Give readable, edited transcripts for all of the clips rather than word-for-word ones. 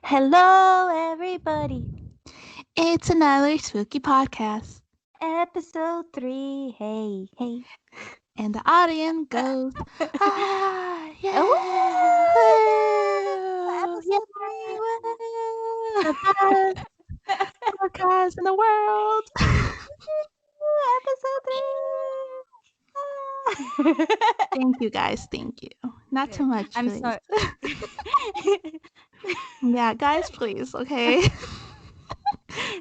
Hello, everybody. It's another spooky podcast. Episode 3. Hey, hey. And the audience goes, yeah, Woo! woo, yeah, Episode 3. Woo! the best podcast in the world. Episode 3. Thank you guys, thank you. Not too much, I'm please. sorry. Yeah, guys, please, okay?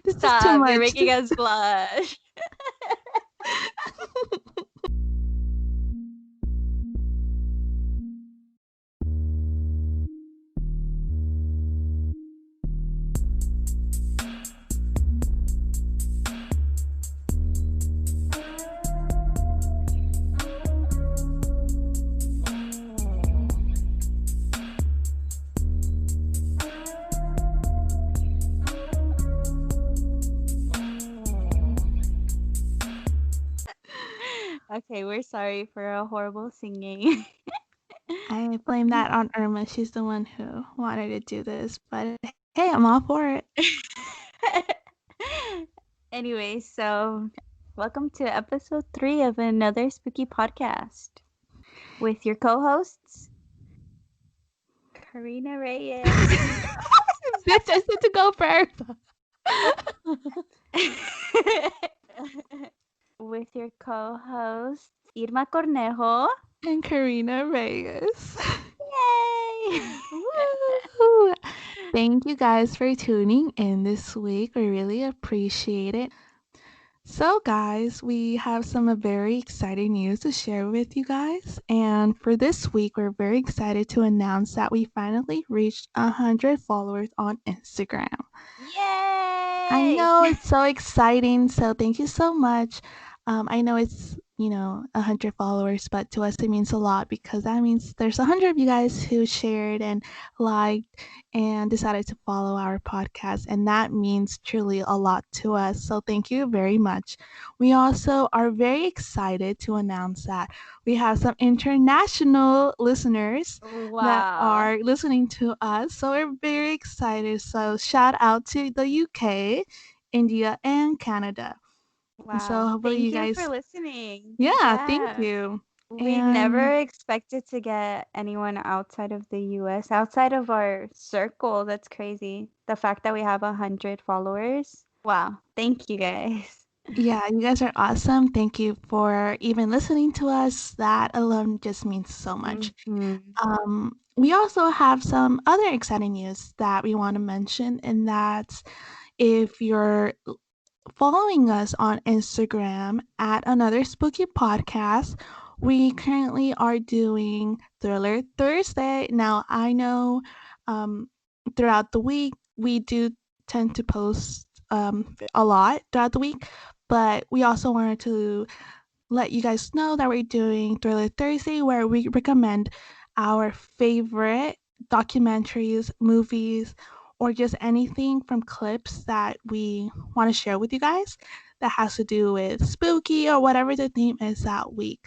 This is too Stop. You're much. making us blush. Okay, we're sorry for a horrible singing. I blame that on Irma. She's the one who wanted to do this, but hey, I'm all for it. Anyway, so welcome to episode 3 of another spooky podcast with your co-hosts, Karina Reyes. Bitch, I said to go first. With your co-host, Irma Cornejo. And Karina Reyes. Yay! Woo! Thank you guys for tuning in this week. We really appreciate it. So, guys, we have some very exciting news to share with you guys. And for this week, we're very excited to announce that we finally reached 100 followers on Instagram. I Yay! know it's so exciting. So thank you so much. I know it's 100 followers, but to us it means a lot because that means there's 100 of you guys who shared and liked and decided to follow our podcast, and that means truly a lot to us. So thank you very much. We also are very excited to announce that we have some international listeners that Wow. are listening to us. So we're very excited. So shout out to the UK, India, and Canada. And so Wow. hopefully Thank you you for guys, listening. yeah, thank Yeah. you. We And never expected to get anyone outside of the US, outside of our circle. That's crazy. The fact that we have 100 followers. Wow. Thank you guys. yeah, you guys are awesome. Thank you for even listening to us. That alone just means so much. Hmm. We also have some other exciting news that we want to mention, and that's if you're following us on Instagram at Another Spooky Podcast. We currently are doing Thriller Thursday. Now, I know um, throughout the week we do tend to post a lot throughout the week, but we also wanted to let you guys know that we're doing Thriller Thursday, where we recommend our favorite documentaries, movies, or just anything from clips that we want to share with you guys that has to do with spooky or whatever the theme is that week.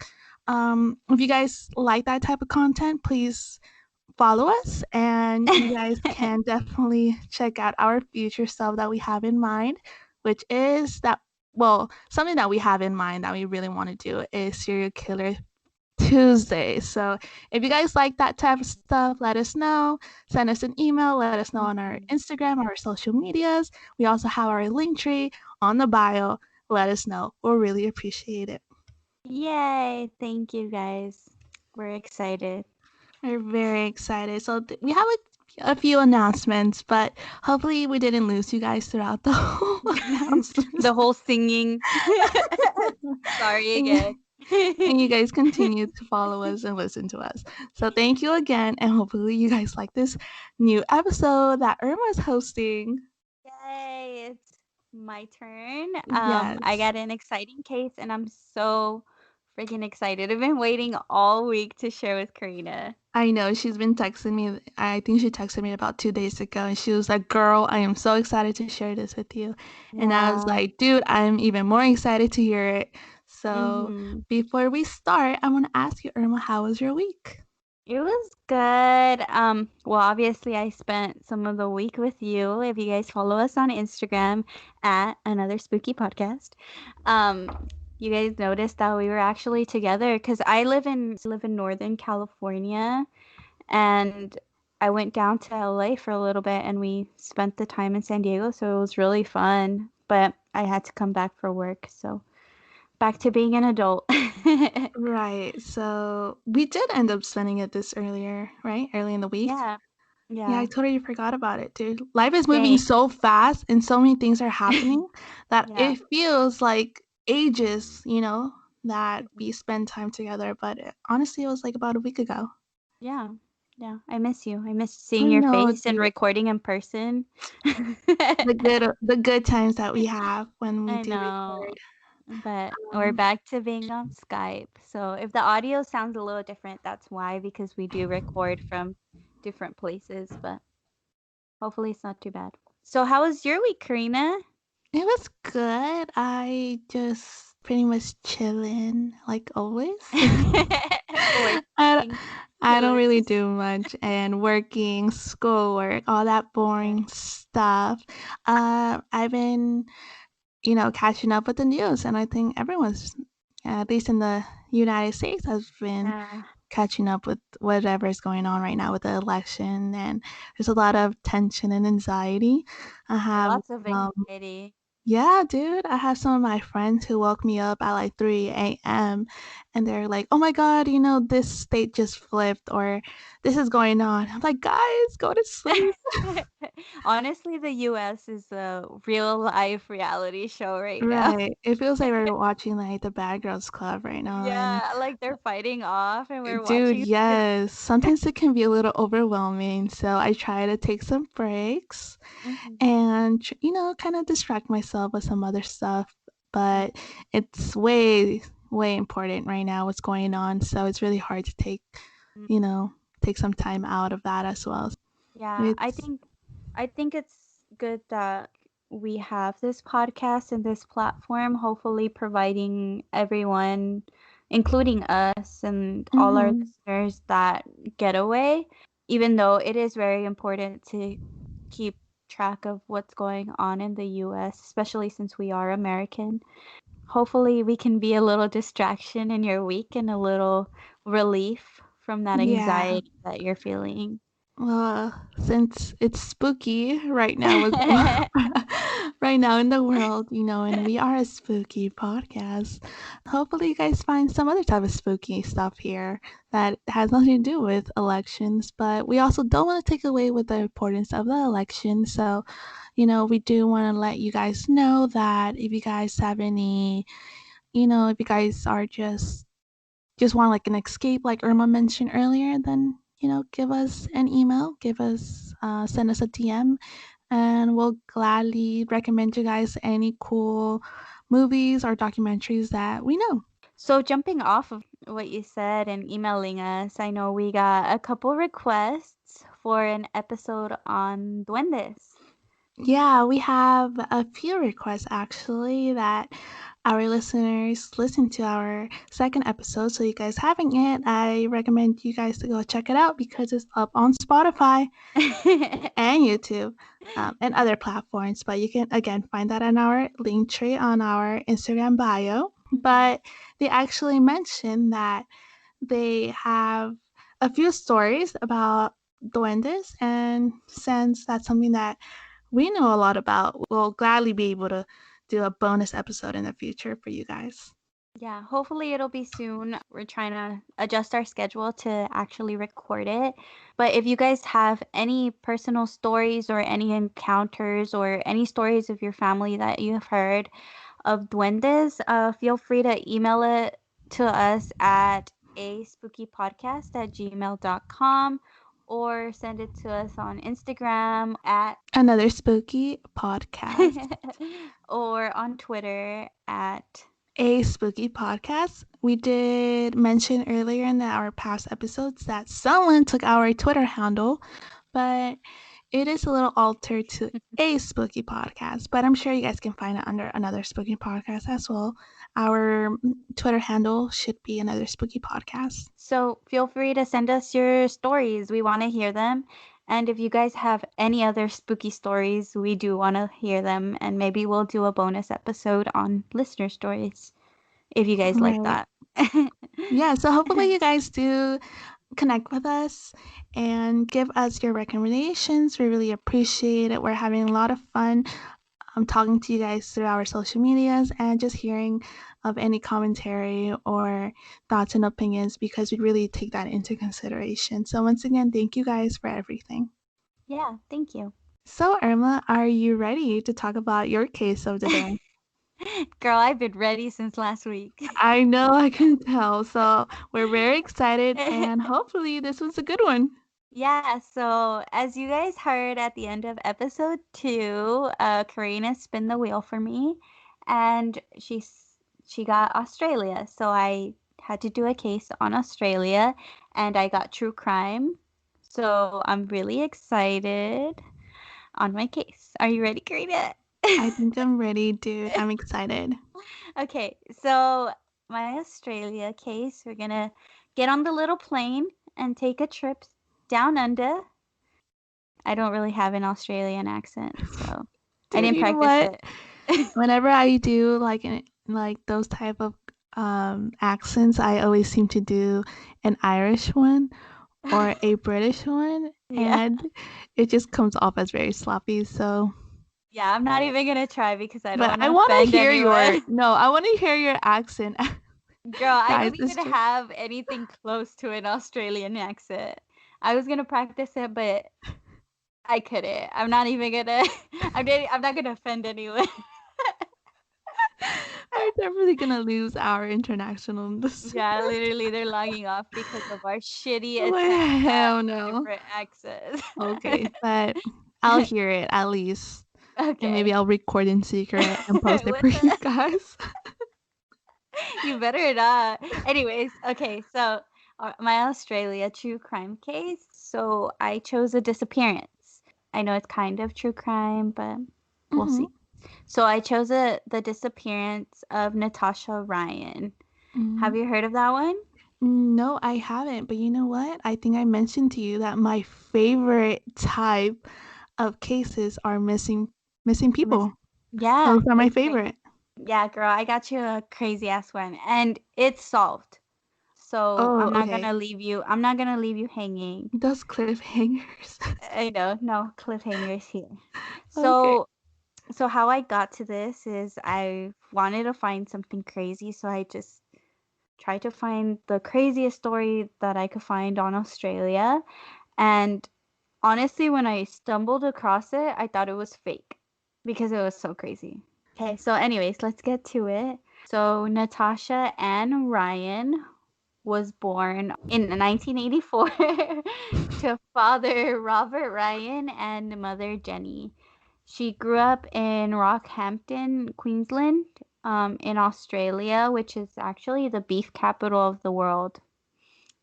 If you guys like that type of content, please follow us, and you guys can definitely check out our future stuff that we have in mind, which is that, well, something that we have in mind that we really want to do is Serial Killer Tuesday. So if you guys like that type of stuff, let us know. Send us an email. Let us know on our Mhm. Instagram, our social medias. We also have our link tree on the bio. Let us know. We'll really appreciate it. Yay. Thank you guys. We're excited. We're very excited. So we have a few announcements, but hopefully we didn't lose you guys throughout the whole announcements. The whole singing. Sorry and, again. you, and you guys continue to follow us and listen to us. So thank you again, and hopefully you guys like this new episode that Irma is hosting. Yay, it's my turn. I Yes. got an exciting case and I'm so freaking excited. I've been waiting all week to share with Karina. I know she's been texting me. I think she texted me about 2 days ago, and she was like, "Girl, I am so excited to share this with you." And I was Wow. like, "Dude, I'm even more excited to hear it." So Mm-hmm. before we start, I want to ask you, Irma, how was your week? It was good. Well, obviously, I spent some of the week with you. If you guys follow us on Instagram at Another Spooky Podcast, you guys noticed that we were actually together because I live in Northern California, and I went down to LA for a little bit, and we spent the time in San Diego, so it was really fun. But I had to come back for work, so back to being an adult. Right. So we did end up spending it this earlier, right? Early in the week. Yeah, Yeah, I yeah, totally forgot about it, dude. Life is moving same. so fast and so many things are happening that Yeah. it feels like ages, that we spend time together. But honestly, it was like about a week ago. Yeah. Yeah. I miss you. I miss seeing I your know, face and dude. recording in person. The good times that we have when we I do record. know. But we're Um, back to being on Skype. So if the audio sounds a little different, that's why, because we do record from different places, but hopefully it's not too bad. So how was your week, Karina? it was good. I just pretty much chilling like always. I don't, Working, I don't chilling. really do much and working, schoolwork, all that Yeah. boring stuff. I've been, catching up with the news, and I think everyone's, at least in the United States, has been Yeah. catching up with whatever is going on right now with the election, and there's a lot of tension and anxiety. I have Lots of anxiety. yeah, dude. I have some of my friends who woke me up at like 3 a.m. and they're like, oh my God, this state just flipped or this is going on. I'm like, guys, go to sleep. Honestly, the US is a real life reality show right now. Right. It feels like we're watching like the Bad Girls Club right now. And Yeah, like they're fighting off and we're dude, watching. yes, sometimes it can be a little overwhelming. So I try to take some breaks Mhm. and, kind of distract myself with some other stuff. Yeah. But it's way, way important right now what's going on. So it's really hard to Mm. you know, take some time out of that as well. Yeah, It's I think it's good that we have this podcast and this platform, hopefully providing everyone, including us and all our mhm. listeners, that getaway, even though it is very important to keep track of what's going on in the US, especially since we are American. Hopefully, we can be a little distraction in your week and a little relief from that Yeah. anxiety that you're feeling. Well, since it's spooky right now with right now in the world, and we are a spooky podcast. Hopefully you guys find some other type of spooky stuff here that has nothing to do with elections, but we also don't want to take away with the importance of the election. So, we do want to let you guys know that if you guys have any, if you guys are just want like an escape, like Irma mentioned earlier, then give us an email, send us a DM, and we'll gladly recommend you guys any cool movies or documentaries that we know. So, jumping off of what you said and emailing us, I know we got a couple requests for an episode on duendes. Yeah, we have a few requests actually that our listeners listen to our second episode. So you guys haven't yet, I recommend you guys to go check it out because it's up on Spotify and YouTube, and other platforms. But you can again find that on our link tree on our Instagram bio. Mhm. But they actually mentioned that they have a few stories about duendes, and since that's something that we know a lot about, we'll gladly be able to do a bonus episode in the future for you guys. Yeah, hopefully it'll be soon. We're trying to adjust our schedule to actually record it. But if you guys have any personal stories or any encounters or any stories of your family that you have heard of duendes, feel free to email it to us at a spookypodcast at gmail.com or send it to us on Instagram at Another spooky podcast. or on Twitter at A spooky podcast. We did mention earlier in our past episodes that someone took our Twitter handle, but It is a little altered to a spooky podcast, but I'm sure you guys can find it under another spooky podcast as well. Our Twitter handle should be another spooky podcast. So feel free to send us your stories. We want to hear them. And if you guys have any other spooky stories, we do want to hear them. And maybe we'll do a bonus episode on listener stories if you guys like Right. that. Yeah, so hopefully you guys do connect with us and give us your recommendations. We really appreciate it. We're having a lot of fun talking to you guys through our social medias and just hearing of any commentary or thoughts and opinions because we really take that into consideration. So, once again, thank you guys for everything. Yeah, thank you. So, Irma, are you ready to talk about your case of the day? Girl, I've been ready since last week. I know I can tell. So, we're very excited and hopefully this was a good one. Yeah, so as you guys heard at the end of episode 2, Karina spun the wheel for me, and she got Australia. So I had to do a case on Australia, and I got true crime. So I'm really excited on my case. Are you ready, Karina? I think I'm ready, dude. I'm excited. Okay, so my Australia case, we're gonna get on the little plane and take a trip down under. I don't really have an Australian accent, so I Dude, didn't you know practice what? it. Whenever I do like those type of accents, I always seem to do an Irish one or a British one, Yeah. and it just comes off as very sloppy. So, Yeah, I'm not even gonna try because I don't but I wanna want to offend hear anyone. your no, I want to hear your accent, Girl, I guys. don't It's even just have anything close to an Australian accent. I was gonna practice it, but I couldn't. I'm not even gonna I'm not gonna offend anyone. we're definitely gonna lose our international listeners. Yeah, literally they're logging off because of our shitty Well, attempt at hell no. different accents. Okay, but I'll hear it at least. And maybe Okay. I'll record in secret and post it What for you the guys. You better not. Anyways, okay, so my Australia true crime case. So I chose a disappearance. I know it's kind of true crime, but we'll Mm-hmm. see. So I chose the disappearance of Natasha Ryan. Mm. Have you heard of that one? No, I haven't. But you know what? I think I mentioned to you that my favorite type of cases are missing Miss- people. Yeah, Those are my it's crazy. favorite. Yeah, girl, I got you a crazy ass one, and it's solved. So Oh, okay. I'm not gonna leave you hanging. Those cliffhangers. I know, no cliffhangers here. Okay. So how I got to this is I wanted to find something crazy, so I just tried to find the craziest story that I could find on Australia. And honestly, when I stumbled across it, I thought it was fake because it was so crazy. Okay, so anyways, let's get to it. So Natasha Anne Ryan was born in 1984 to father Robert Ryan and mother Jenny. She grew up in Rockhampton, Queensland, in Australia, which is actually the beef capital of the world.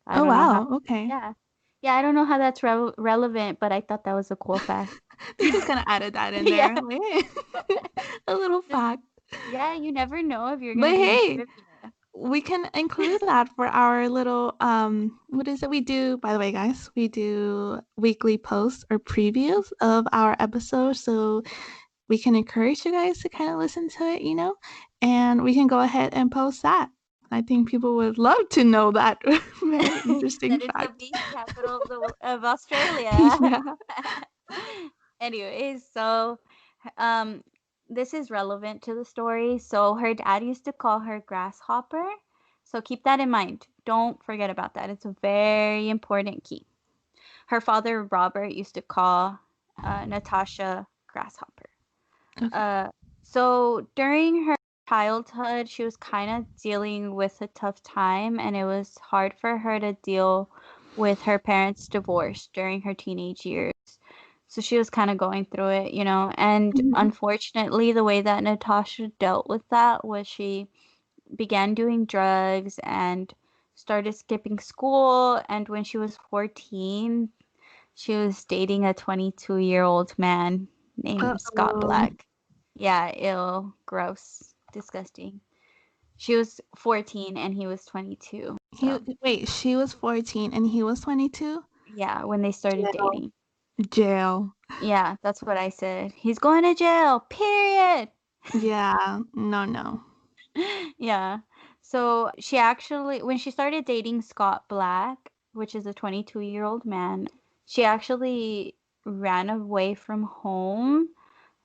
I Oh don't know how. wow. Okay. Yeah. Yeah, I don't know how that's relevant, but I thought that was a cool fact. They just kind of added that in Yeah. there. Like, hey, a little Just, fact. yeah, you never know if you're going But to be in hey, trivia. we can include that for our little what is it we do, by the way, guys? We do weekly posts or previews of our episodes, so we can encourage you guys to kind of listen to it, and we can go ahead and post that. I think people would love to know that very interesting That it's the fact. beef capital of Australia. Yeah. Anyways, so um this is relevant to the story. So her dad used to call her Grasshopper. So keep that in mind. Don't forget about that. It's a very important key. Her father Robert used to call Natasha Grasshopper. Okay. Uh so during her childhood, she was kind of dealing with a tough time, and it was hard for her to deal with her parents' divorce during her teenage years. So she was kind of going through it, and Mhm. unfortunately, the way that Natasha dealt with that was she began doing drugs and started skipping school. And when she was 14, She was dating a 22-year-old man named Scott Uh-oh. Black. Yeah, ill, gross, disgusting. She was 14 and he was 22. He So, wait, she was 14 and he was 22? yeah, when they started Jail. dating. Jail. Yeah, that's what I said. He's going to jail, period. Yeah. No, no. Yeah. So she actually, when she started dating Scott Black, which is a 22-year-old man, she actually ran away from home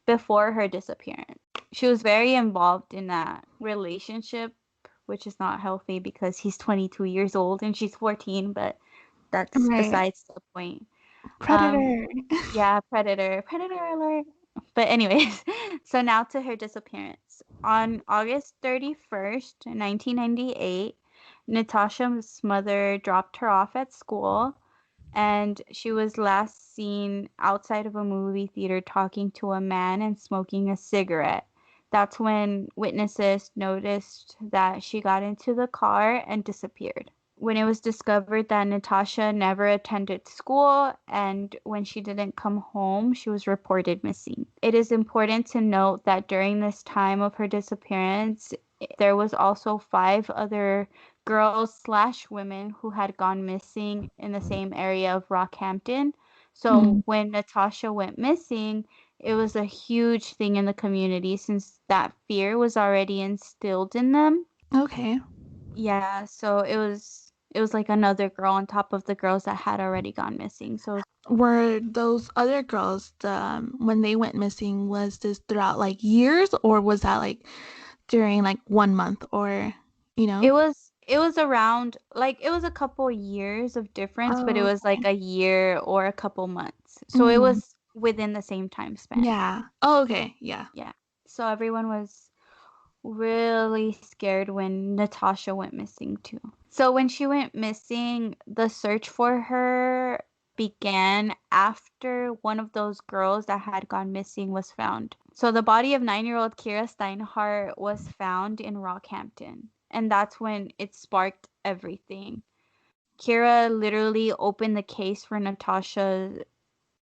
before her disappearance. She was very involved in that relationship, which is not healthy because he's 22 years old and she's 14, but that's Right. besides the point. Um, Predator. yeah, predator alert. But anyways, so now to her disappearance. On August 31st, 1998, Natasha's mother dropped her off at school and she was last seen outside of a movie theater talking to a man and smoking a cigarette. That's when witnesses noticed that she got into the car and disappeared. When it was discovered that Natasha never attended school and when she didn't come home, she was reported missing. It is important to note that during this time of her disappearance, there was also 5 other girls slash women who had gone missing in the same area of Rockhampton. So Mm, when Natasha went missing, it was a huge thing in the community since that fear was already instilled in them. okay. Yeah, so it was like another girl on top of the girls that had already gone missing. So Were those other girls, when they went missing, was this throughout like years or was that like during like 1 month or, you know? it was around like it was a couple years of difference, but it Oh, was like a year or a couple months. So it mm, was within the same time span. yeah. Oh, okay. Yeah. Yeah. So everyone was really scared when Natasha went missing too. So when she went missing, the search for her began after one of those girls that had gone missing was found. So the body of 9-year-old Keira Steinhardt was found in Rockhampton, and that's when it sparked everything. Kira literally opened the case for Natasha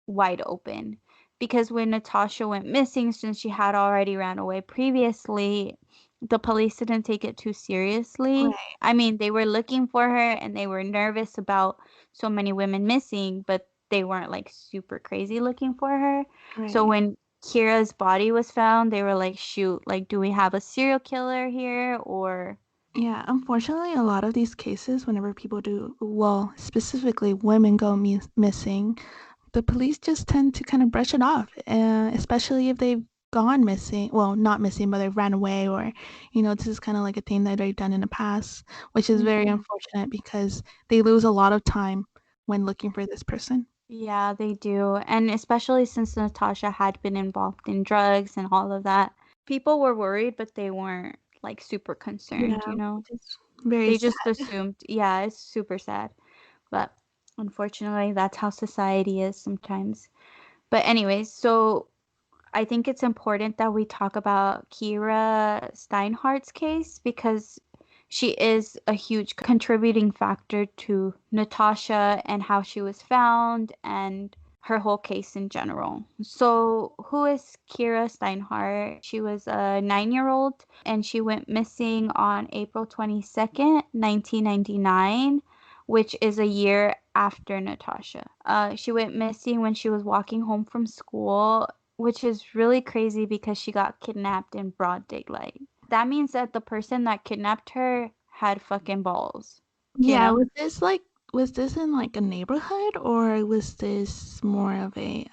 wide open because when Natasha went missing, since she had already ran away previously, the police didn't take it too seriously. Right. I mean, they were looking for her and they were nervous about so many women missing, but they weren't like super crazy looking for her. So Right. when Kira's body was found, they were like, shoot, like, do we have a serial killer here or Yeah, unfortunately, a lot of these cases, whenever people do, well, specifically women go missing, the police just tend to kind of brush it off, especially if they've gone missing. Well, not missing, but they've ran away, or, this is kind of like a thing that they've done in the past, which is very Mhm. unfortunate because they lose a lot of time when looking for this person. Yeah, they do. And especially since Natasha had been involved in drugs and all of that, people were worried, but they weren't like super concerned, Yeah, it's very They sad. just assumed, yeah, it's super sad. But unfortunately, that's how society is sometimes. But anyways, so I think it's important that we talk about Keira Steinhardt's case because she is a huge contributing factor to Natasha and how she was found and her whole case in general. So, who is Keira Steinhardt? She was a 9-year-old and she went missing on April 22nd, 1999, which is a year after Natasha. She went missing when she was walking home from school, which is really crazy because she got kidnapped in broad daylight. That means that the person that kidnapped her had fucking balls, you Yeah, know? was this in like a neighborhood or was this more of a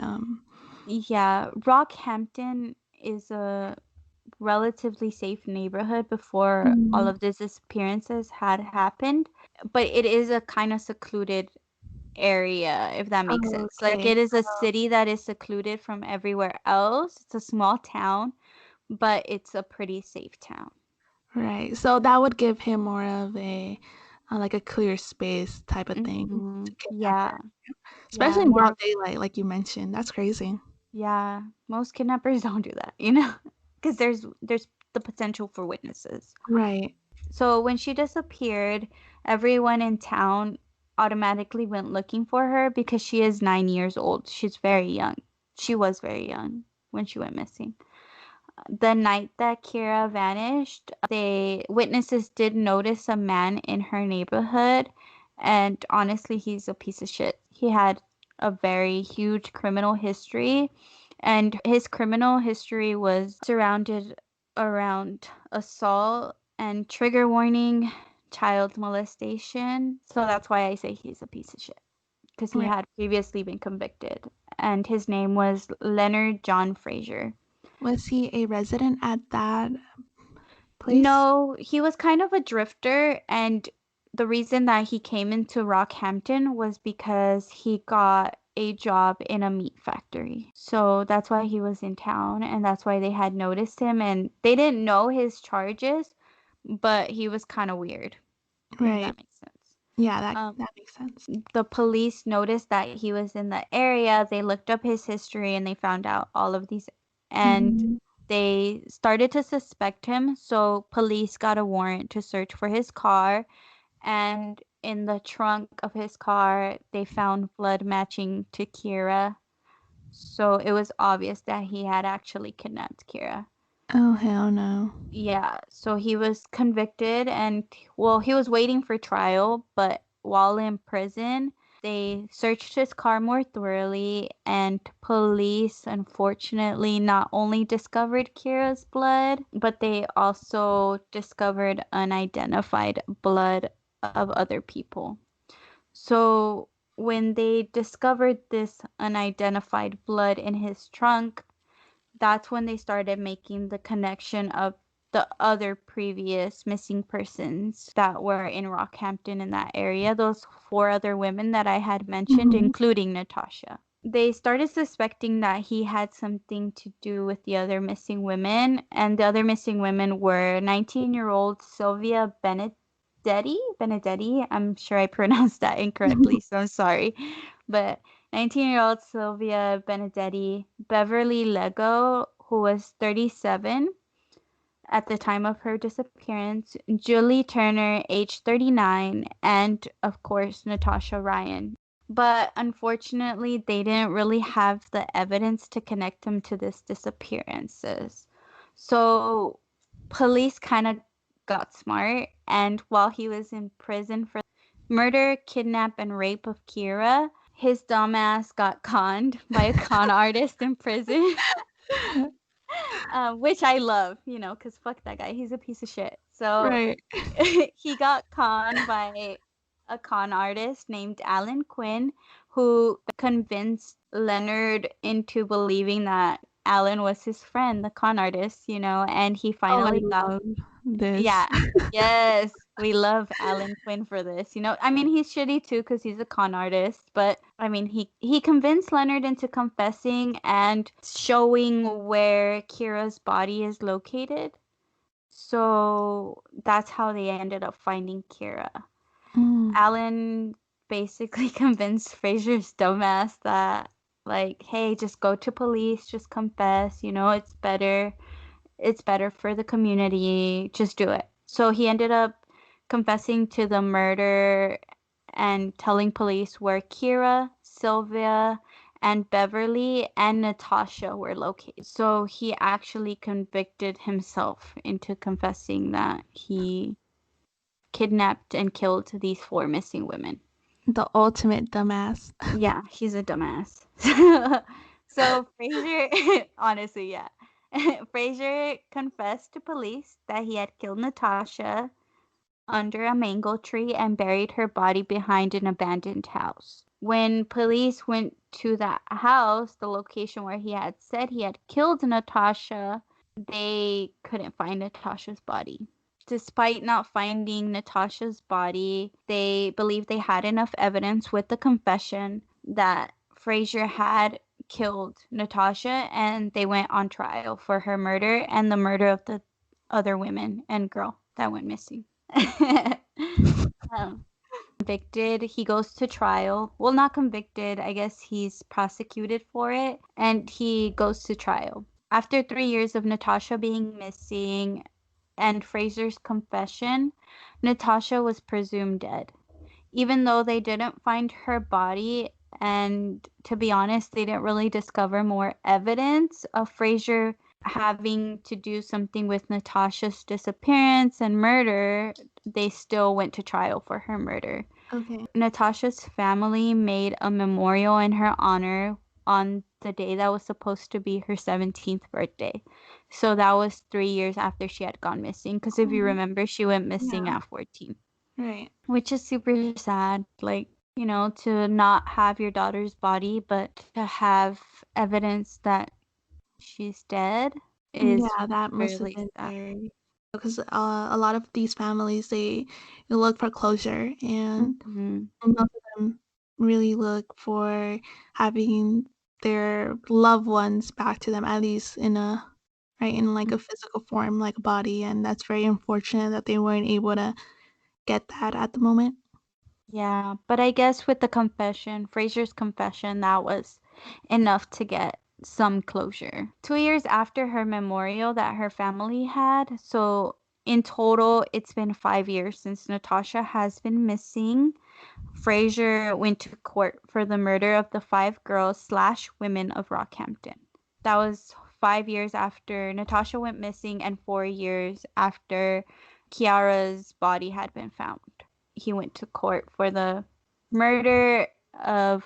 Yeah, Rockhampton is a relatively safe neighborhood before all mm, of these disappearances had happened, but it is a kind of secluded area, if that makes oh, sense. Like okay. it is a city that is secluded from everywhere else. It's a small town, but it's a pretty safe town. Right. So that would give him more of a like a clear space type of thing to kidnap her, Yeah. especially Yeah, in broad more daylight, like you mentioned. That's crazy. yeah, most kidnappers don't do that, because there's the potential for witnesses. Right. So when she disappeared, everyone in town automatically went looking for her because she is 9 years old. She's very young. She was very young when she went missing. The night that Keira vanished, they witnesses did notice a man in her neighborhood, and honestly, he's a piece of shit. He had a very huge criminal history, and his criminal history was surrounded around assault and trigger warning, child molestation. So that's why I say he's a piece of shit, because he Right. had previously been convicted, and his name was Leonard John Fraser. Was he a resident at that place? No, he was kind of a drifter, and the reason that he came into Rockhampton was because he got a job in a meat factory. So that's why he was in town, and that's why they had noticed him, and they didn't know his charges, but he was kind of weird, if Right. that makes sense. Yeah, Um, that makes sense. the police noticed that he was in the area. They looked up his history and they found out all of these, and Mhm. they started to suspect him. So police got a warrant to search for his car, and in the trunk of his car, they found blood matching to Kira. So it was obvious that he had actually kidnapped Kira. Oh, hell no. Yeah, so he was convicted and, well, he was waiting for trial, but while in prison, they searched his car more thoroughly, and police unfortunately not only discovered Kira's blood, but they also discovered unidentified blood of other people. So when they discovered this unidentified blood in his trunk, that's when they started making the connection of the other previous missing persons that were in Rockhampton in that area, those four other women that I had mentioned, Mhm. including Natasha. They started suspecting that he had something to do with the other missing women, and the other missing women were 19-year-old Sylvia Benedetti. I'm sure I pronounced that incorrectly, so I'm sorry. But 19-year-old Sylvia Benedetti, Beverly Lego, who was 37 at the time of her disappearance, Julie Turner, age 39, and of course, Natasha Ryan. But unfortunately, they didn't really have the evidence to connect them to this disappearances. So police kind of got smart, and while he was in prison for murder, kidnap, and rape of Kira, his dumbass got conned by a con artist in prison. Which I love, because fuck that guy. He's a piece of shit. So Right. he got conned by a con artist named Alan Quinn, who convinced Leonard into believing that Alan was his friend, the con artist, and he Oh, I finally got. love this. Yeah. Yes, we love Alan Quinn for this. I mean, he's shitty too because he's a con artist, but I mean, he convinced Leonard into confessing and showing where Kira's body is located. So that's how they ended up finding Kira. Mm. Alan basically convinced Fraser's dumbass that, like, hey, just go to police, just confess, it's better for the community. Just do it. So he ended up confessing to the murder and telling police where Kira, Sylvia, and Beverly and Natasha were located. So he actually convicted himself into confessing that he kidnapped and killed these four missing women. The ultimate dumbass. Yeah, he's a dumbass. So Fraser, honestly, yeah. Fraser confessed to police that he had killed Natasha under a mango tree and buried her body behind an abandoned house. When police went to that house, the location where he had said he had killed Natasha, they couldn't find Natasha's body. Despite not finding Natasha's body, they believed they had enough evidence with the confession that Fraser had killed Natasha, and they went on trial for her murder and the murder of the other women and girl that went missing. um, convicted. He goes to trial. Well, not convicted. I guess he's prosecuted for it, and he goes to trial. After 3 years of Natasha being missing and Fraser's confession, Natasha was presumed dead. even though they didn't find her body, and to be honest, they didn't really discover more evidence of Fraser having to do something with Natasha's disappearance and murder, they still went to trial for her murder. Okay. Natasha's family made a memorial in her honor on the day that was supposed to be her 17th birthday. So that was 3 years after she had gone missing. Because if you Oh, remember, she went missing yeah. at 14, Right. which is super sad. Like, to not have your daughter's body, but to have evidence that she's dead is Yeah, that must have really been sad. very because a lot of these families they look for closure, and Mhm. most of them really look for having their loved ones back to them, at least in a right in like a physical form, like a body, and that's very unfortunate that they weren't able to get that at the moment. Yeah, but I guess with the confession, Fraser's confession, that was enough to get some closure. 2 years after her memorial that her family had, so in total, it's been 5 years since Natasha has been missing. Fraser went to court for the murder of the 5 girls slash women of Rockhampton. That was 5 years after Natasha went missing and 4 years after Kiara's body had been found. He went to court for the murder of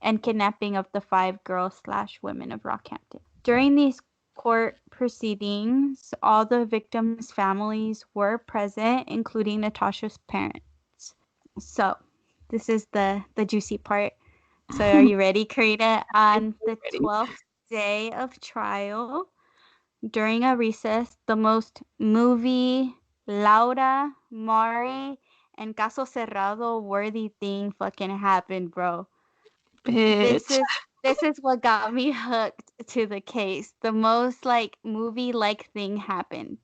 and kidnapping of the 5 girls slash women of Rockhampton. During these court proceedings, all the victims' families were present, including Natasha's parents. So, this is the juicy part. So, are you ready, Karina? I'm On so the ready. 12th day of trial, during a recess, the most movie, Laura, Mari, and Caso Cerrado worthy thing fucking happened, bro. This Bitch. is this is what got me hooked to the case. The most like movie like thing happened.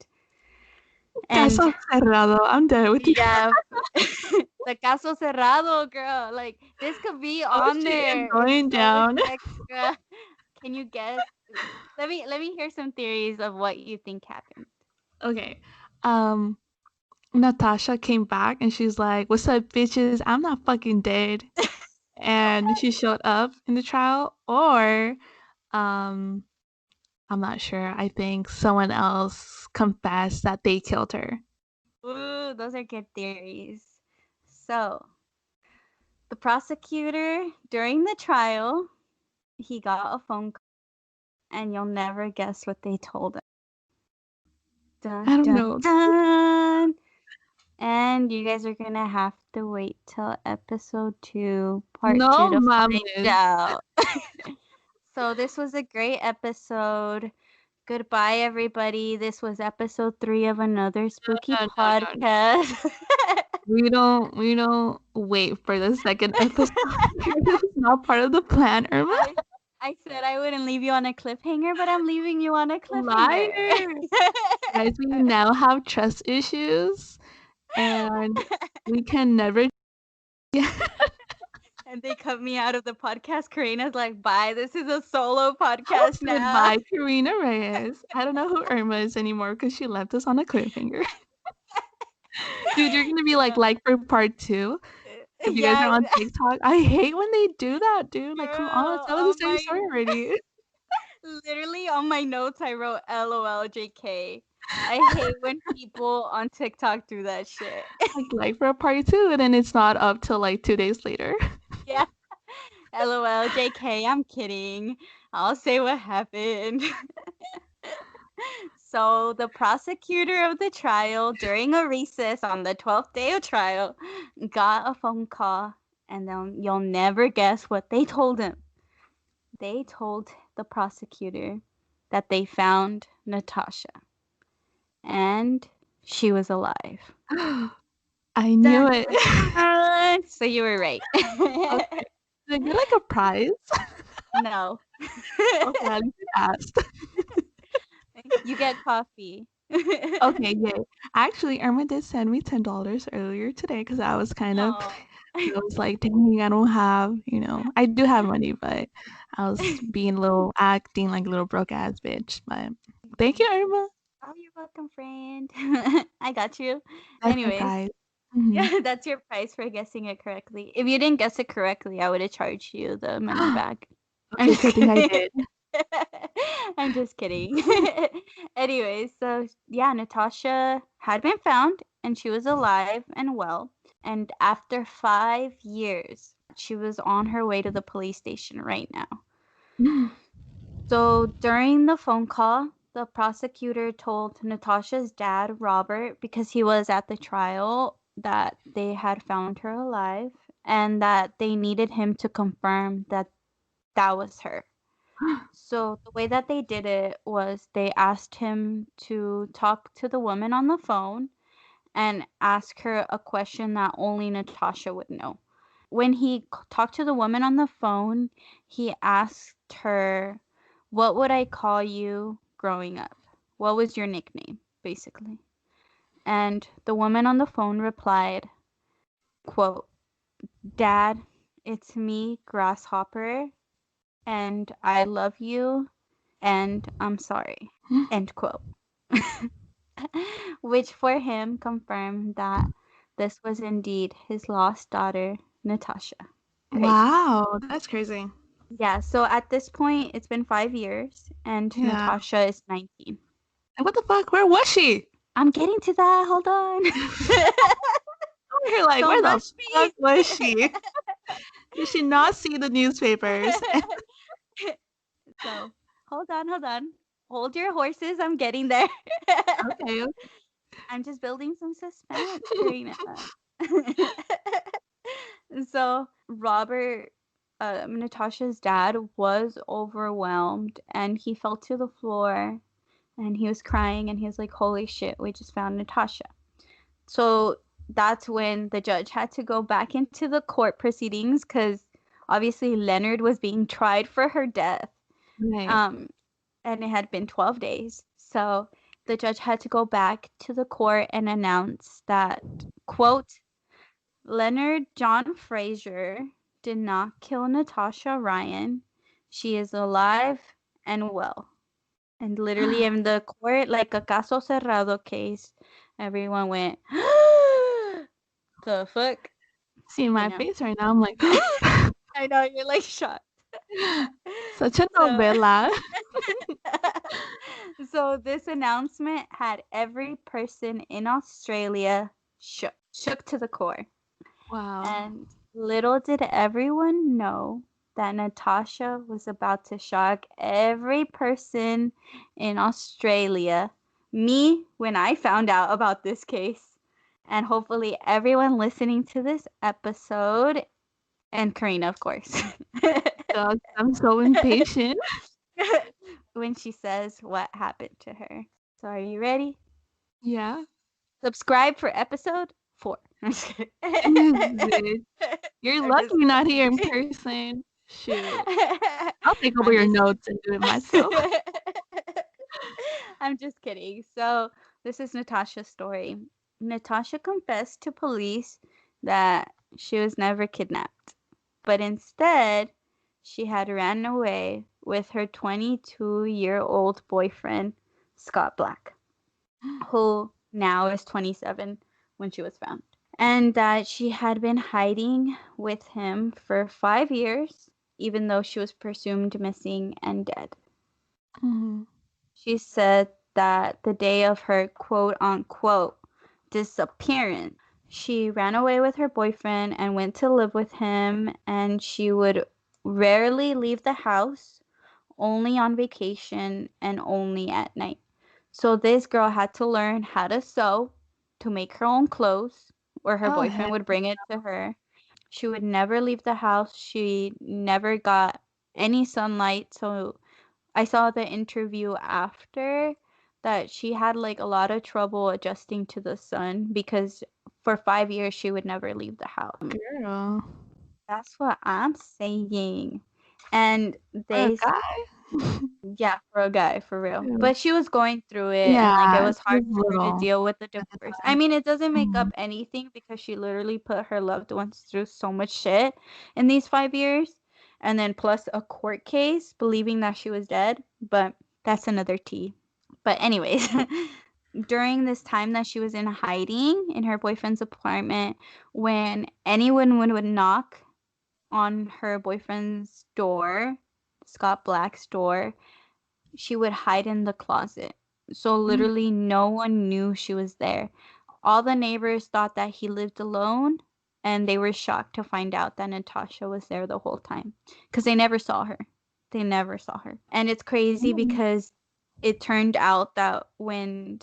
And Caso cerrado. I'm dead with you. yeah, the Caso Cerrado, girl. Like this could be Oh on shit, it's there. It's going so down. extra. Can you guess? Let me hear some theories of what you think happened. Okay. Um, Natasha came back and she's like, "What's up, bitches? I'm not fucking dead." And she showed up in the trial, or um, I'm not sure. I think someone else confessed that they killed her. Ooh, those are good theories. So, the prosecutor during the trial, he got a phone call, and you'll never guess what they told him. Dun I don't dun know. dun. And you guys are gonna have to wait till episode 2, part 2 No to find mames. out. So this was a great episode. Goodbye, everybody. This was episode 3 of another spooky No, no, no, no. podcast. We don't wait for the second episode. This is not part of the plan, Irma. I I said I wouldn't leave you on a cliffhanger, but I'm leaving you on a cliffhanger. Liar. Guys, we now have trust issues and we can never And they cut me out of the podcast. Karina's like, bye. This is a solo Oh, podcast now. goodbye, Karina Reyes. I don't know who Irma is anymore because she left us on a cliffhanger. Dude, you're gonna be like for part 2 if you guys are Yeah, on TikTok. I hate when they do that, dude. Like, come on, girl. tell us Oh the same my, story already. literally on my notes, I wrote LOL JK. I hate when people on TikTok do that shit. Like for a part 2, and then it's not up till like 2 days later. Yeah. LOL JK. I'm kidding. I'll say what happened. So, the prosecutor of the trial, during a recess on the 12th day of trial, got a phone call, and then you'll never guess what they told him. They told the prosecutor that they found Natasha, and she was alive. I knew Dun, it. dun, dun. So, you were right. Okay. Did I get like a prize? No. Okay, at least I asked. You get coffee. Okay, yay. Actually, Irma did send me $10 earlier today because I was kind of, Oh. I was like, dang, I don't have, I do have money, but I was being a little, acting like a little broke ass bitch. But thank you, Irma. Oh, you're welcome, friend. I got you. That's my Anyways, prize. Mhm. Yeah, that's your price for guessing it correctly. If you didn't guess it correctly, I would have charged you the money back. I'm Okay, just good thing I kidding. did. I'm just kidding. Anyways, so yeah, Natasha had been found and she was alive and well. And after 5 years, she was on her way to the police station right now. So during the phone call, the prosecutor told Natasha's dad, Robert, because he was at the trial, that they had found her alive and that they needed him to confirm that that was her. So the way that they did it was they asked him to talk to the woman on the phone and ask her a question that only Natasha would know. When he talked to the woman on the phone, he asked her, "What would I call you growing up? What was your nickname?" basically. And the woman on the phone replied, quote, "Dad, it's me, Grasshopper, and I love you, and I'm sorry." End quote. Which for him confirmed that this was indeed his lost daughter, Natasha. Crazy. Wow, that's crazy. Yeah, so at this point, it's been 5 years, and Yeah. Natasha is 19. And what the fuck? Where was she? I'm getting to that. Hold on. Over here, like, Don't where the rush fuck me. was she? Did she not see the newspapers? So, hold on, hold on. Hold your horses. I'm getting there. Okay. I'm just building some suspense, Karina. So Robert, Natasha's dad, was overwhelmed and he fell to the floor and he was crying and he was like, "Holy shit, we just found Natasha." So that's when the judge had to go back into the court proceedings because obviously Leonard was being tried for her death. Right. Um, and it had been 12 days. So the judge had to go back to the court and announce that, quote, "Leonard John Fraser did not kill Natasha Ryan. She is alive and well." And literally in the court, like a caso cerrado case, everyone went, "The fuck?" See You my know. face right now. I'm like, I know you're like shocked. such a So novela. so this announcement had every person in Australia shook to the core. Wow. And little did everyone know that Natasha was about to shock every person in Australia. Me, when I found out about this case, and hopefully everyone listening to this episode, and Karina, of course. God, I'm so impatient. When she says what happened to her. So, are you ready? Yeah. Subscribe for episode 4. I'm just kidding. Bitch. You're I'm lucky just you're not here in kidding. person. Shoot. I'll take over I'm your just notes and do it myself. I'm just kidding. So, this is Natasha's story. Natasha confessed to police that she was never kidnapped, but instead, she had ran away with her 22-year-old boyfriend, Scott Black, who now is 27 when she was found, and that she had been hiding with him for 5 years, even though she was presumed missing and dead. Mhm. She said that the day of her quote unquote disappearance, she ran away with her boyfriend and went to live with him, and she would rarely leave the house, only on vacation and only at night. So this girl had to learn how to sew, to make her own clothes, or her Oh, boyfriend heck. would bring it to her. She would never leave the house. She never got any sunlight. So I saw the interview after that she had like a lot of trouble adjusting to the sun because for 5 years she would never leave the house. Girl. That's what I'm saying. And For a they guy? Yeah, for a guy, for real. Ew. But she was going through it and like it Yeah, was she hard was for her to little deal with the at the divorce. I time. mean, it doesn't make up Mhm. anything because she literally put her loved ones through so much shit in these 5 years. And then plus a court case believing that she was dead. But that's another tea. But anyways, during this time that she was in hiding in her boyfriend's apartment, when anyone would knock on her boyfriend's door, Scott Black's door, she would hide in the closet. So Mm. literally no one knew she was there. All the neighbors thought that he lived alone, and they were shocked to find out that Natasha was there the whole time because they never saw her. They never saw her. And it's crazy Mm. because it turned out that when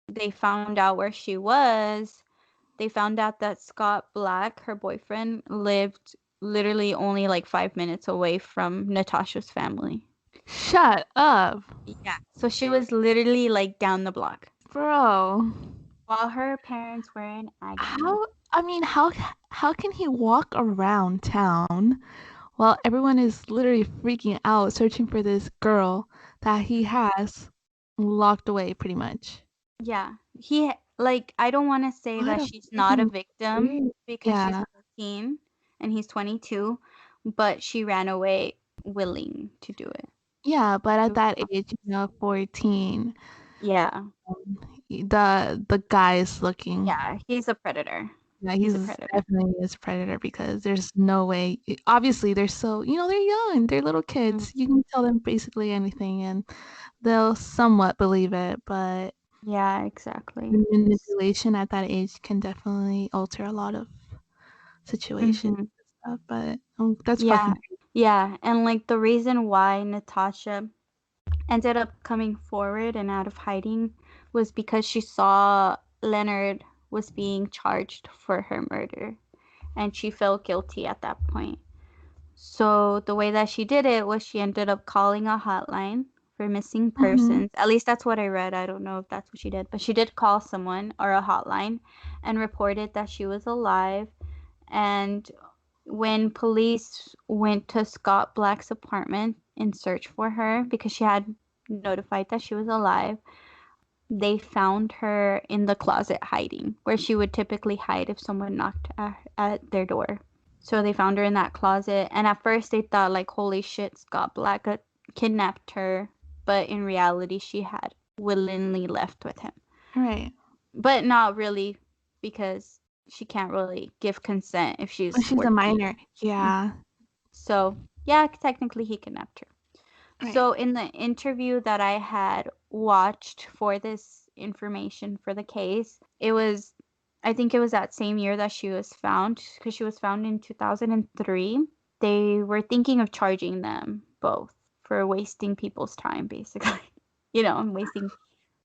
they found out where she was, they found out that Scott Black, her boyfriend, lived literally only like 5 minutes away from Natasha's family. Shut up, Yeah. So she was literally like down the block bro. while her parents were in agony. How? I mean, how can he walk around town while everyone is literally freaking out, searching for this girl that he has locked away, pretty much? Yeah. Like, I don't want to say What that a she's not a freaking victim weird. because she's Yeah, 14 and he's 22, but she ran away willing to do it. yeah, but She at was that not- age, 14, Yeah. the guy is looking. Yeah. He's a predator. Yeah, He's a he's predator. definitely is predator because there's no way. Obviously, they're so they're young, they're little Mm. kids. You can tell them basically anything, and they'll somewhat believe it. But Yeah, exactly. the manipulation at that age can definitely alter a lot of situations Hmm. and stuff. But that's Yeah. fucking Yeah. And like the reason why Natasha ended up coming forward and out of hiding was because she saw Leonard was being charged for her murder and she felt guilty at that point. So the way that she did it was she ended up calling a hotline for missing crazy. persons. At least that's what I read. I don't know if that's what she did, but she did call someone or a hotline and reported that she was alive. And when police went to Scott Black's apartment in search for her because she had notified that she was alive, they found her in the closet hiding, where she would typically hide if someone knocked at their door. So they found her in that closet, and at first they thought like, holy shit, Scott Black kidnapped her, but in reality she had willingly left with him. Right. But not really, because she can't really give consent if she's When she's a 14. minor. Yeah. So, yeah, technically he kidnapped her. Right. So, in the interview that I had watched for this information for the case, I think it was that same year that she was found, because she was found in 2003. They were thinking of charging them both for wasting people's time, basically, and wasting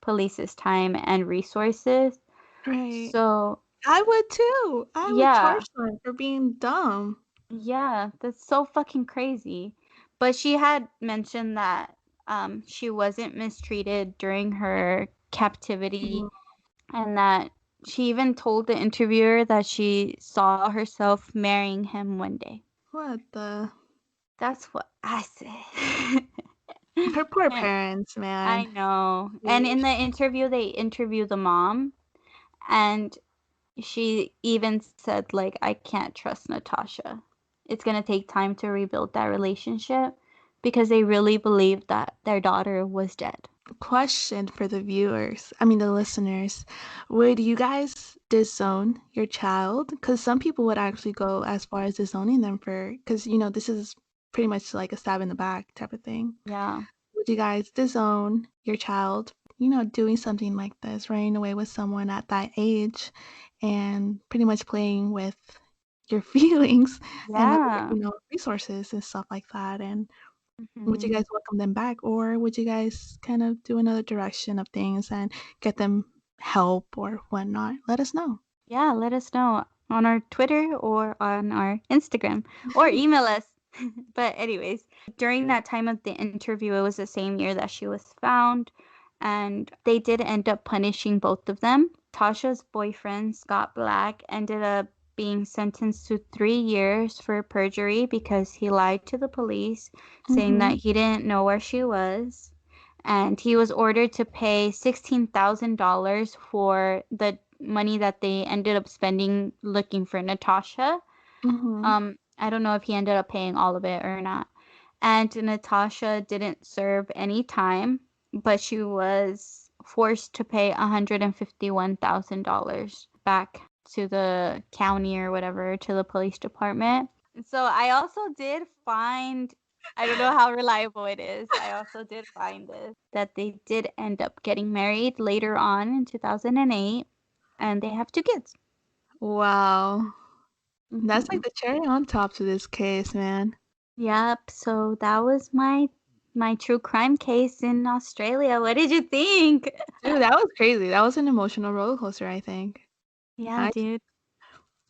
police's time and resources. Right. So, I would too. I would yeah, charge them for being dumb. yeah, that's so fucking crazy. But she had mentioned that she wasn't mistreated during her captivity, Mm. and that she even told the interviewer that she saw herself marrying him one day. What the? That's what I said. Her poor And parents, I man. know. And in the interview, they interview the mom, and she even said, like, I can't trust Natasha. It's going to take time to rebuild that relationship because they really believed that their daughter was dead. Question for the viewers, I mean the listeners. Would you guys disown your child? Because some people would actually go as far as disowning them because this is pretty much like a stab in the back type of thing. Yeah. Would you guys disown your child, doing something like this, running away with someone at that age and pretty much playing with your feelings and other, Yeah. resources and stuff like that? And would you Hmm. guys welcome them back, or would you guys kind of do another direction of things and get them help or whatnot? Let us know. Yeah. Let us know on our Twitter or on our Instagram or email us. But, anyways, during that time of the interview, it was the same year that she was found, and they did end up punishing both of them. Tasha's boyfriend, Scott Black, ended up being sentenced to 3 years for perjury because he lied to the police, saying that Mhm. he didn't know where she was. And he was ordered to pay $16,000 for the money that they ended up spending looking for Natasha. Mhm. I don't know if he ended up paying all of it or not. And Natasha didn't serve any time, but she was forced to pay $151,000 back to the county or whatever, to the police department. So I also did find, I don't know how reliable it is. I also did find this, that they did end up getting married later on in 2008, and they have 2 kids. Wow. That's like Mhm. the cherry on top to this case, man. Yep, so that was my true crime case in Australia. What did you think? Dude, that was crazy. That was an emotional roller coaster, I think. Yeah, I dude.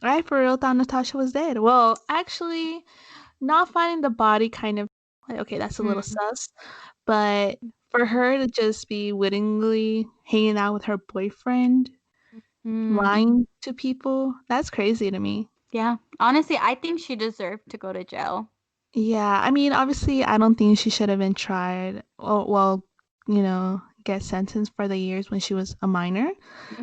I for real thought Natasha was dead. Well, actually, not finding the body kind of like, okay, that's a little Mm. sus. But for her to just be wittingly hanging out with her boyfriend, Mm. lying to people, that's crazy to me. Yeah. Honestly, I think she deserved to go to jail. Yeah, I mean, obviously, I don't think she should have been tried. Well, get sentenced for the years when she was a minor.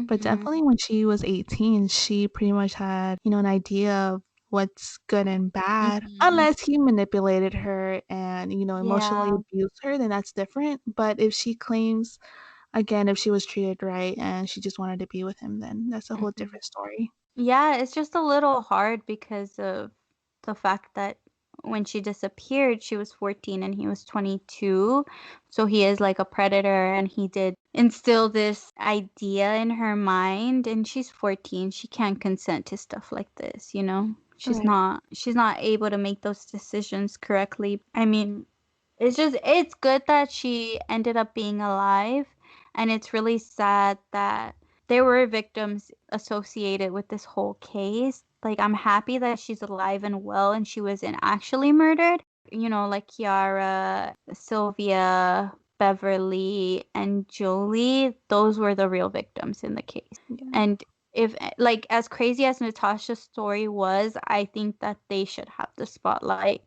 But Mhm. definitely when she was 18, she pretty much had, an idea of what's good and bad. Mhm. Unless he manipulated her and, emotionally Yeah. abused her, then that's different. But if she claims, again, if she was treated right and she just wanted to be with him, then that's a whole Mhm. different story. Yeah, it's just a little hard because of the fact that when she disappeared, she was 14 and he was 22. So he is like a predator, and he did instill this idea in her mind, and she's 14. She can't consent to stuff like this, you know? Right. She's not able to make those decisions correctly. I mean, it's good that she ended up being alive, and it's really sad that there were victims associated with this whole case. Like, I'm happy that she's alive and well and she wasn't actually murdered. You know, like Kiara, Sylvia, Beverly, and Jolie, those were the real victims in the case. Yeah. And if, like, as crazy as Natasha's story was, I think that they should have the spotlight.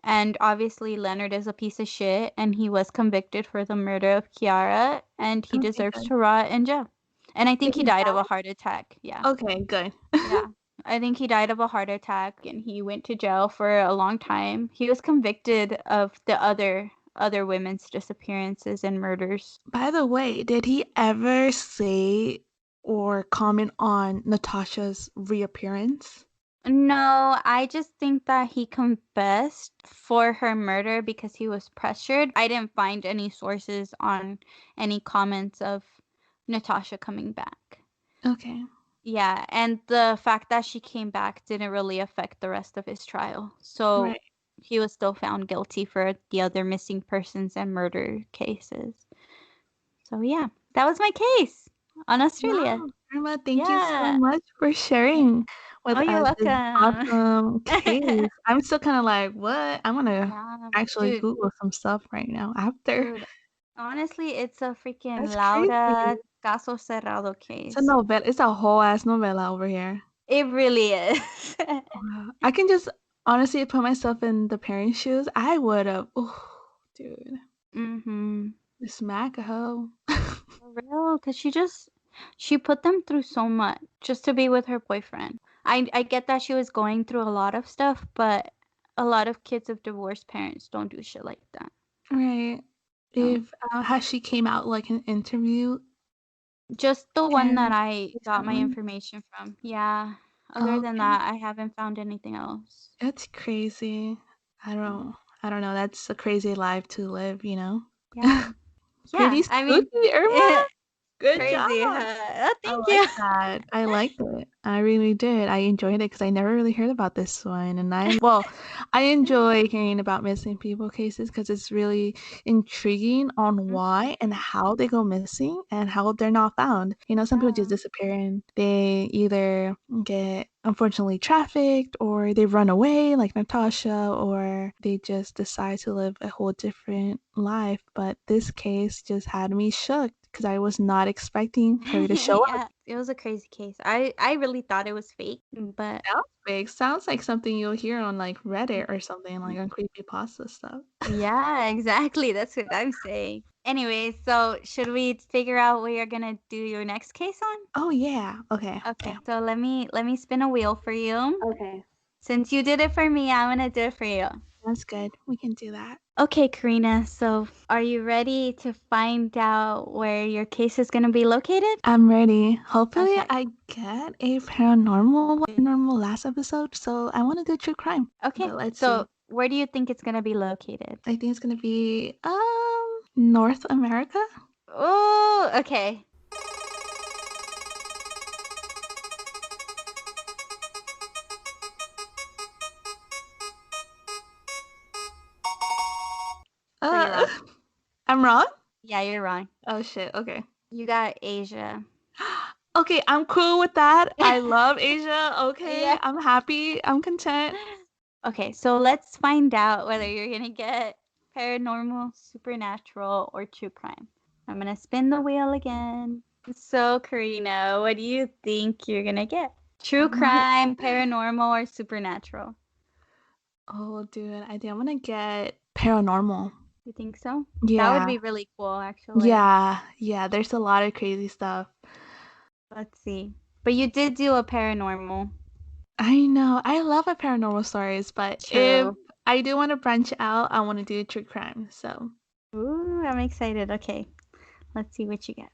And obviously, Leonard is a piece of shit, and he was convicted for the murder of Kiara, and he Okay, deserves good. to rot in jail. And I think Did he he died of a die? heart attack. Yeah. Okay, good. Yeah. I think he died of a heart attack, and he went to jail for a long time. He was convicted of the other women's disappearances and murders. By the way, did he ever say or comment on Natasha's reappearance? No, I just think that he confessed for her murder because he was pressured. I didn't find any sources on any comments of Natasha coming back. Okay, Yeah, and the fact that she came back didn't really affect the rest of his trial. So right. he was still found guilty for the other missing persons and murder cases. So yeah, that was my case on Australia. Wow, Irma, thank you so Yeah. much for Yeah. sharing Oh, with you're us this welcome. awesome case. I'm still kind of like, what? I'm gonna Yeah, actually dude, Google some stuff right now after. dude. Honestly, it's a freaking That's crazy. Laura Caso Cerrado It's a case. novella. It's a whole ass novella over here. It really is. Wow. I can just honestly put myself in the parents' shoes. I would have. Oh, dude, Mhm. smack a hoe. For real, because she put them through so much just to be with her boyfriend. I get that she was going through a lot of stuff, but a lot of kids of divorced parents don't do shit like that. Right. No. If has she came out like an interview Just the one that and I got my recently? information from. Yeah. Other than Okay. that, I haven't found anything else. That's crazy. I No. don't I don't know. That's a crazy life to live, you know? Yeah. Pretty Yeah. I mean, spooky, Irma. Good job. crazy, huh? Oh, I thank like you. that. I liked it. I really did. I enjoyed it because I never really heard about this one. And well, I enjoy hearing about missing people cases because it's really intriguing on why and Mhm. how they go missing and how they're not found. Some people just Yeah. disappear and they either get unfortunately trafficked or they run away like Natasha or they just decide to live a whole different life. But this case just had me shook because I was not expecting her to show up. Yeah, it was a crazy case. I really thought it was fake, but Sounds big. Sounds like something you'll hear on like Reddit or something like on creepypasta stuff. yeah, exactly. That's what I'm saying. Anyway, so should we figure out what you're gonna do your next case on? Oh yeah. Okay. Okay. Okay, so let me spin a wheel for you. Okay. Since you did it for me, I'm gonna do it for you. That's good. We can do that. Okay, Karina, so are you ready to find out where your case is going to be located? I'm ready. Hopefully, Okay. I get a paranormal last episode. So I want to do true crime. Okay. But let's So see. where do you think it's going to be located? I think it's gonna be North America. Oh, okay. So you're wrong. I'm wrong. Yeah, you're wrong. Oh shit. Okay. You got Asia. Okay, I'm cool with that. I love Asia. Okay, Yeah. I'm happy. I'm content. Okay, so let's find out whether you're going to get paranormal, supernatural, or true crime. I'm going to spin the wheel again. So, Karina, what do you think you're going to get? True crime, paranormal, or supernatural? Oh, dude, I think I'm gonna get paranormal. You think so? That would Yeah, be really cool, actually. yeah. There's a lot of crazy stuff. Let's see. But you did do a paranormal. I know. I love a paranormal stories, but if True. I do want to branch out, I want to do true crime. So, Ooh, I'm excited. Okay, let's see what you get.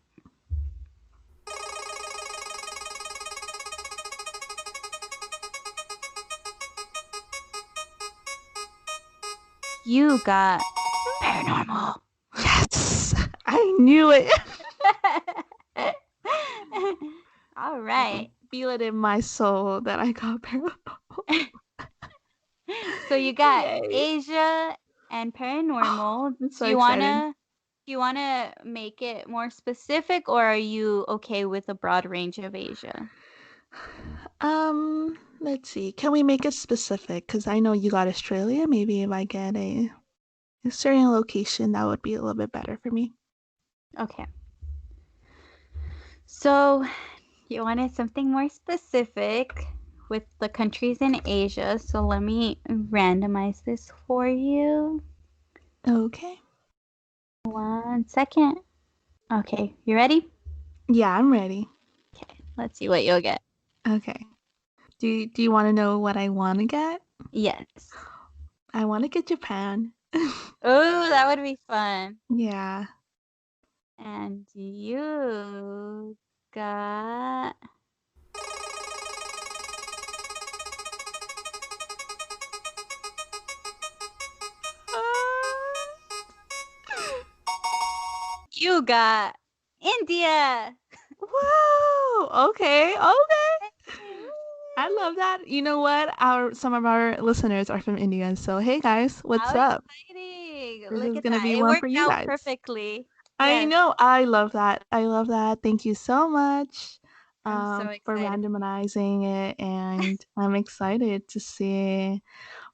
You got paranormal. yes, I knew it. All I right. can feel it in my soul that I got paranormal. So you got Yay. Asia and paranormal. It's so Do you exciting. wanna make it more specific, or are you okay with a broad range of Asia? Let's see. Can we make it specific? Because I know you got Australia. Maybe if I get a certain location, that would be a little bit better for me. Okay. So you wanted something more specific with the countries in Asia. So let me randomize this for you. Okay. 1 second. Okay, you ready? Yeah, I'm ready. Okay, let's see what you'll get. Okay. Do you want to know what I want to get? Yes. I want to get Japan. Oh, that would be fun. Yeah. And you got you got India. Whoa. Okay. I love that. You know what? Some of our listeners are from India, so hey guys, what's How up? exciting. This Look is at gonna that. be It one for worked you out guys. perfectly. I Yes. know. I love that. Thank you so much I'm so for excited. randomizing it, and I'm excited to see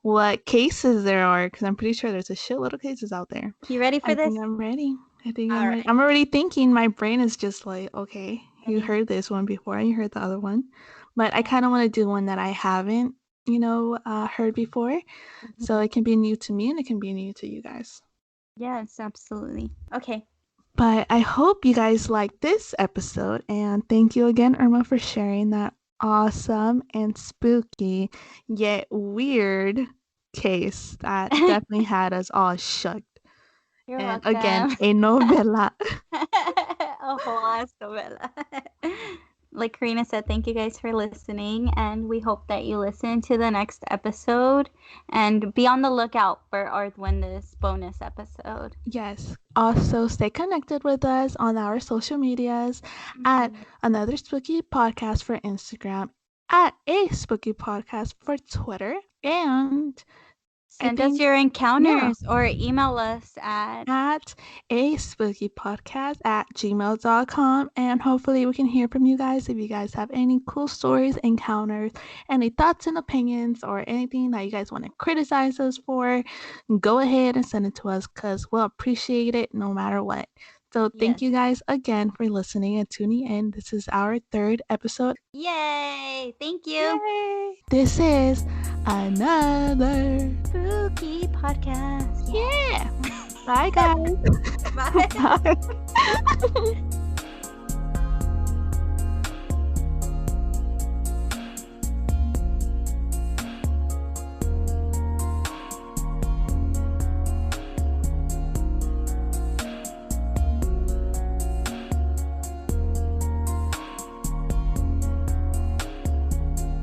what cases there are because I'm pretty sure there's a shitload of cases out there. You ready for I this? think I'm ready. All right. I'm already thinking. My brain is just like, okay, you Ready? heard this one before, you heard the other one, but I kind of want to do one that I haven't, heard before, so Mhm. it can be new to me and it can be new to you guys. Yes, absolutely. Okay. But I hope you guys like this episode, and thank you again, Irma, for sharing that awesome and spooky yet weird case that definitely had us all shook. You're And again, welcome. a novela. A whole ass novella. Like Karina said, thank you guys for listening, and we hope that you listen to the next episode and be on the lookout for our Win This bonus episode. Yes. Also, stay connected with us on our social medias at Another Spooky Podcast for Instagram, at A Spooky Podcast for Twitter, and I Send us think, your yeah, encounters or email us at at a spooky podcast at gmail.com. And hopefully, we can hear from you guys if you guys have any cool stories, encounters, any thoughts and opinions, or anything that you guys want to criticize us for. Go ahead and send it to us because we'll appreciate it no matter what. So, thank yes. you guys again for listening and tuning in. This is our third episode. Yay! Thank you. Yay! This is another Spooky podcast. yeah. Bye, guys. Bye. Bye.